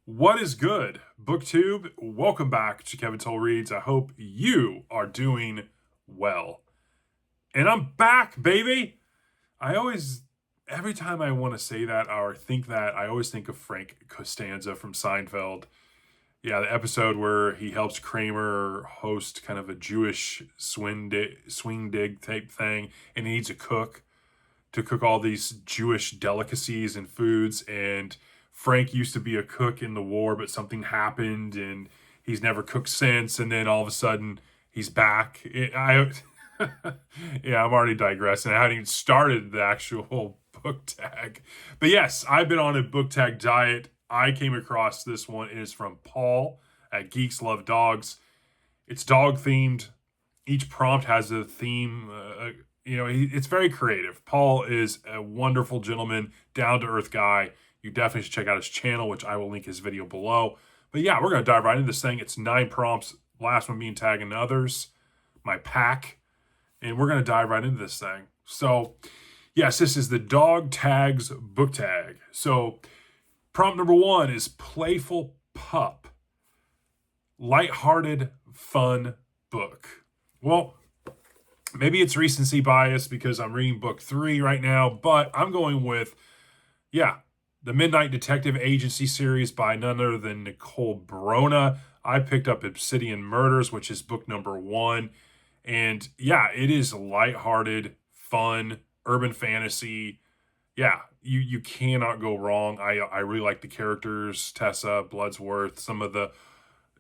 What is good, BookTube? Welcome back to Kevin Toll Reads. I hope you are doing well. And I'm back, baby! Every time I want to say that or think that, I always think of Frank Costanza from Seinfeld. Yeah, the episode where he helps Kramer host kind of a Jewish swing dig type thing, and he needs a cook to cook all these Jewish delicacies and foods. And Frank used to be a cook in the war, but something happened and he's never cooked since. And then all of a sudden he's back. Yeah, I'm already digressing. I haven't even started the actual book tag. But yes, I've been on a book tag diet. I came across this one. It is from Paul at Geeks Love Dogs. It's dog themed. Each prompt has a theme. It's very creative. Paul is a wonderful gentleman, down to earth guy. You definitely should check out his channel, which I will link his video below. But yeah, we're going to dive right into this thing. It's 9 prompts. Last one being tagging others, my pack. And we're going to dive right into this thing. So yes, this is the Dog Tags book tag. So prompt number 1 is Playful Pup. Lighthearted Fun book. Well, maybe it's recency bias because I'm reading book 3 right now, but I'm going with, the Midnight Detective Agency series by none other than Nicole Brona. I picked up Obsidian Murders, which is book number 1. And yeah, it is lighthearted, fun, urban fantasy. Yeah, you cannot go wrong. I really like the characters, Tessa, Bloodsworth, some of the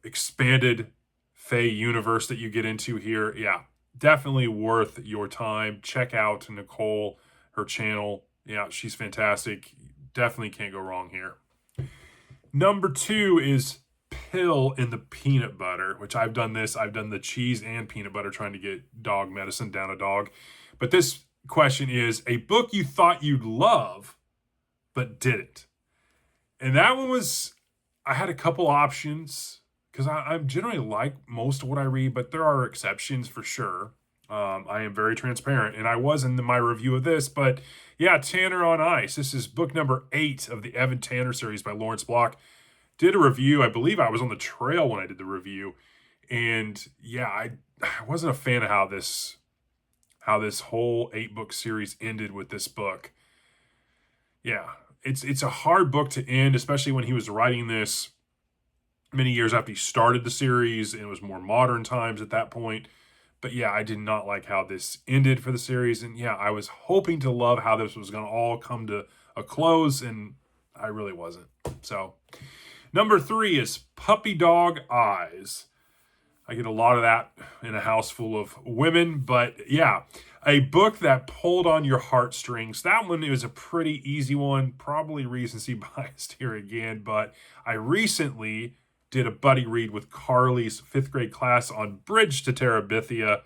expanded Fae universe that you get into here. Yeah, definitely worth your time. Check out Nicole, her channel. Yeah, she's fantastic. Definitely can't go wrong here. Number 2 is Pill in the Peanut Butter, which I've done this. I've done the cheese and peanut butter trying to get dog medicine down a dog. But this question is a book you thought you'd love, but didn't. And that one was, I had a couple options because I generally like most of what I read, but there are exceptions for sure. I am very transparent, and I was in my review of this, but yeah, Tanner on Ice. This is book number 8 of the Evan Tanner series by Lawrence Block. Did a review. I believe I was on the trail when I did the review, and yeah, I wasn't a fan of how this whole 8-book series ended with this book. Yeah, it's a hard book to end, especially when he was writing this many years after he started the series, and it was more modern times at that point. But yeah, I did not like how this ended for the series. And yeah, I was hoping to love how this was going to all come to a close, and I really wasn't. So number 3 is Puppy Dog Eyes. I get a lot of that in a house full of women. But yeah, a book that pulled on your heartstrings. That one is a pretty easy one. Probably recency biased here again. But I recently did a buddy read with Carly's 5th grade class on Bridge to Terabithia.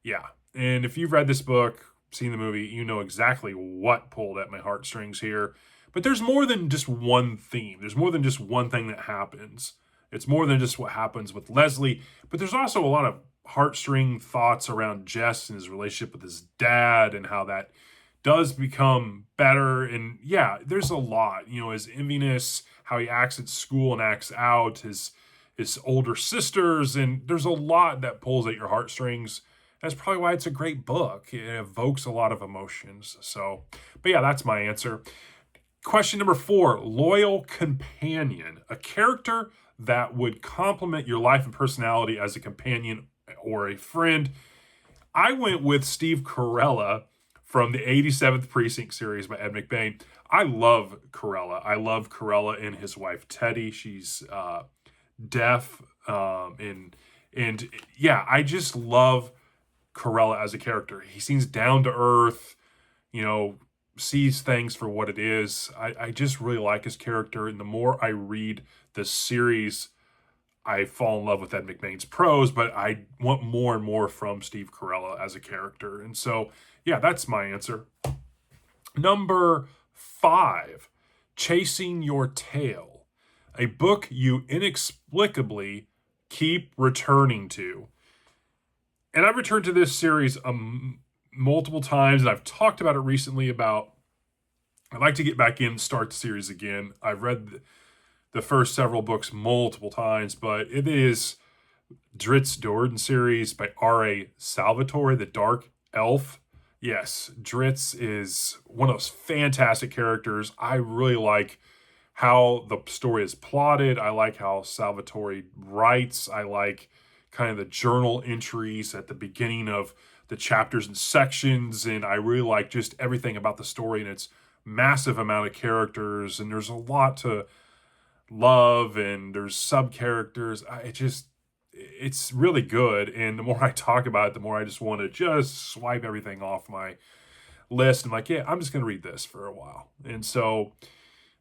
Yeah, and if you've read this book, seen the movie, you know exactly what pulled at my heartstrings here. But there's more than just one theme. There's more than just one thing that happens. It's more than just what happens with Leslie. But there's also a lot of heartstring thoughts around Jess and his relationship with his dad and how that does become better. And yeah, there's a lot. His enviness, how he acts at school and acts out, his older sisters, and there's a lot that pulls at your heartstrings. That's probably why it's a great book. It evokes a lot of emotions. So, but yeah, that's my answer. Question number 4, Loyal Companion. A character that would complement your life and personality as a companion or a friend. I went with Steve Carella from the 87th Precinct series by Ed McBain. I love Carella. I love Carella and his wife Teddy. She's deaf, and yeah, I just love Carella as a character. He seems down to earth, sees things for what it is. I just really like his character, and the more I read the series, I fall in love with Ed McBain's prose, but I want more and more from Steve Carella as a character. And so, yeah, that's my answer. Number 5, Chasing Your Tail. A book you inexplicably keep returning to. And I've returned to this series multiple times, and I've talked about it recently about I'd like to get back in, start the series again. I've read the first several books multiple times, but it is Drizzt Do'Urden series by R.A. Salvatore, the Dark Elf. Yes, Drizzt is one of those fantastic characters. I really like how the story is plotted. I like how Salvatore writes. I like kind of the journal entries at the beginning of the chapters and sections, and I really like just everything about the story and its massive amount of characters, and there's a lot to love, and there's sub characters. It's really good, and the more I talk about it, the more I just want to just swipe everything off my list. I'm like, yeah, I'm just going to read this for a while. And so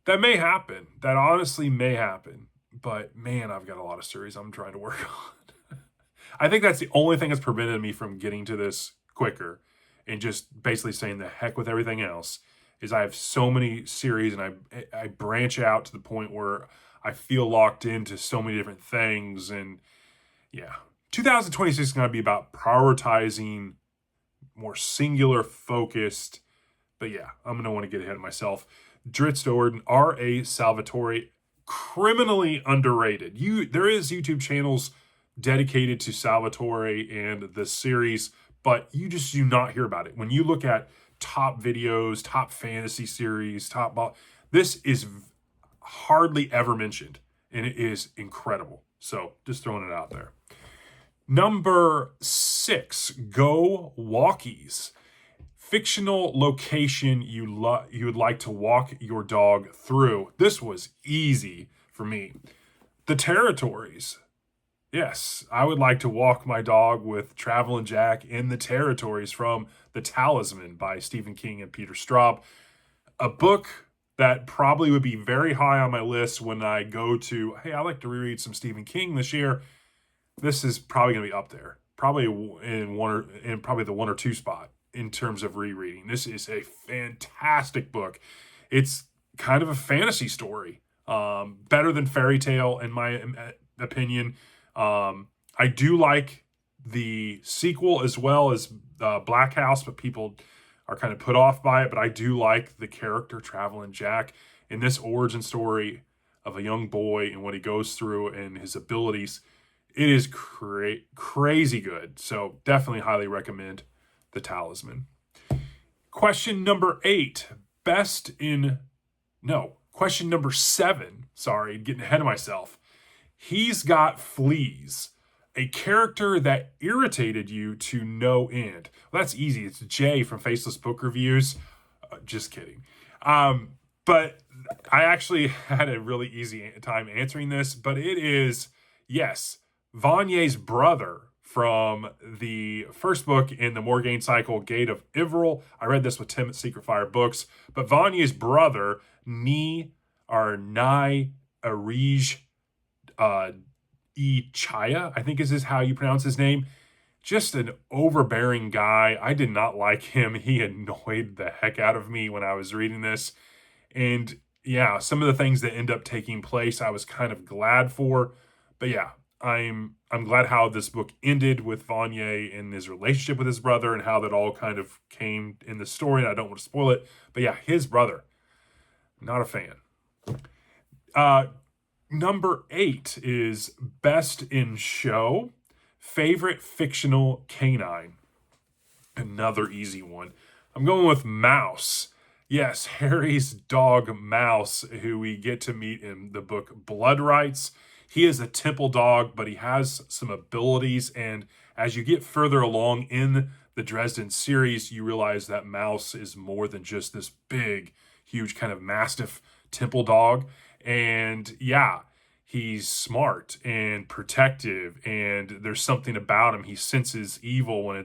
that may happen. That honestly may happen. But man, I've got a lot of series I'm trying to work on. I think that's the only thing that's prevented me from getting to this quicker and just basically saying the heck with everything else is I have so many series, and I branch out to the point where I feel locked into so many different things. And yeah, 2026 is going to be about prioritizing more singular focused. But yeah, I'm going to want to get ahead of myself. Drizzt Do'Urden, R.A. Salvatore, criminally underrated. There is YouTube channels dedicated to Salvatore and the series, but you just do not hear about it. When you look at top videos, top fantasy series, this is hardly ever mentioned, and it is incredible. So just throwing it out there. Number 6, Go Walkies. Fictional location you would like to walk your dog through. This was easy for me. The territories. Yes, I would like to walk my dog with Traveling Jack in the territories from The Talisman by Stephen King and Peter Straub. A book that probably would be very high on my list when I go to, hey, I like to reread some Stephen King this year. This is probably going to be up there. Probably in probably the 1 or 2 spot in terms of rereading. This is a fantastic book. It's kind of a fantasy story. Better than fairy tale, in my opinion. I do like the sequel as well as Black House, but people are kind of put off by it. But I do like the character Traveling Jack in this origin story of a young boy and what he goes through and his abilities. It is crazy good. So definitely highly recommend The Talisman. Question number 8. Question number 7. Sorry, getting ahead of myself. He's got fleas. A character that irritated you to no end. Well, that's easy. It's Jay from Faceless Book Reviews. Just kidding. But I actually had a really easy time answering this. But it is, yes, Vanye's brother from the first book in the Morgaine cycle, Gate of Ivral. I read this with Tim at Secret Fire Books. But Vanye's brother, Nai Arij Chaya, I think is how you pronounce his name. Just an overbearing guy. I did not like him. He annoyed the heck out of me when I was reading this. And yeah, some of the things that end up taking place, I was kind of glad for. But yeah, I'm glad how this book ended with Vanye and his relationship with his brother and how that all kind of came in the story. And I don't want to spoil it. But yeah, his brother, not a fan. Number 8 is Best in Show. Favorite fictional canine. Another easy one. I'm going with Mouse. Yes, Harry's dog Mouse, who we get to meet in the book Blood Rights. He is a temple dog, but he has some abilities. And as you get further along in the Dresden series, you realize that Mouse is more than just this big, huge kind of mastiff temple dog. And yeah, he's smart and protective, and there's something about him. He senses evil when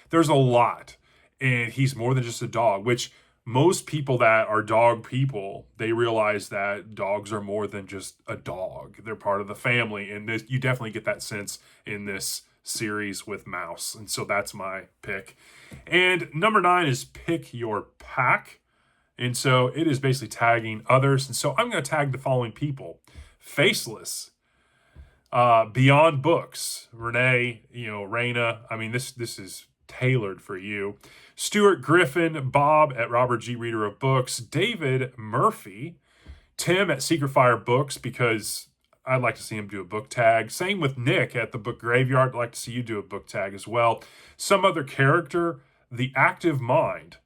there's a lot. And he's more than just a dog, which most people that are dog people, they realize that dogs are more than just a dog. They're part of the family. And you definitely get that sense in this series with Mouse. And so that's my pick. And number 9 is Pick Your Pack. And so it is basically tagging others. And so I'm going to tag the following people. Faceless, Beyond Books, Renee, Raina. I mean, this is tailored for you. Stuart Griffin, Bob at Robert G. Reader of Books, David Murphy, Tim at Secret Fire Books, because I'd like to see him do a book tag. Same with Nick at the Book Graveyard. I'd like to see you do a book tag as well. Some other character, The Active Mind.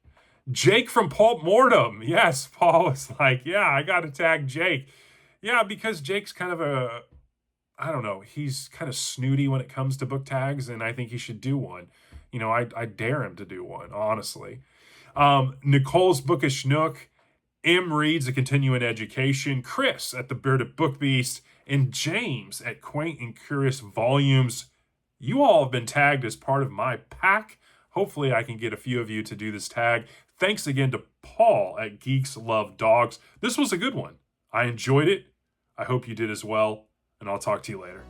Jake from Pulp Mortem. Yes, Paul is like, yeah, I got to tag Jake. Yeah, because Jake's kind of I don't know, he's kind of snooty when it comes to book tags, and I think he should do one. I dare him to do one, honestly. Nicole's Bookish Nook, M reads A Continuing Education, Chris at the Bearded Book Beast, and James at Quaint and Curious Volumes. You all have been tagged as part of my pack. Hopefully I can get a few of you to do this tag. Thanks again to Paul at Geeks Love Dogs. This was a good one. I enjoyed it. I hope you did as well, and I'll talk to you later.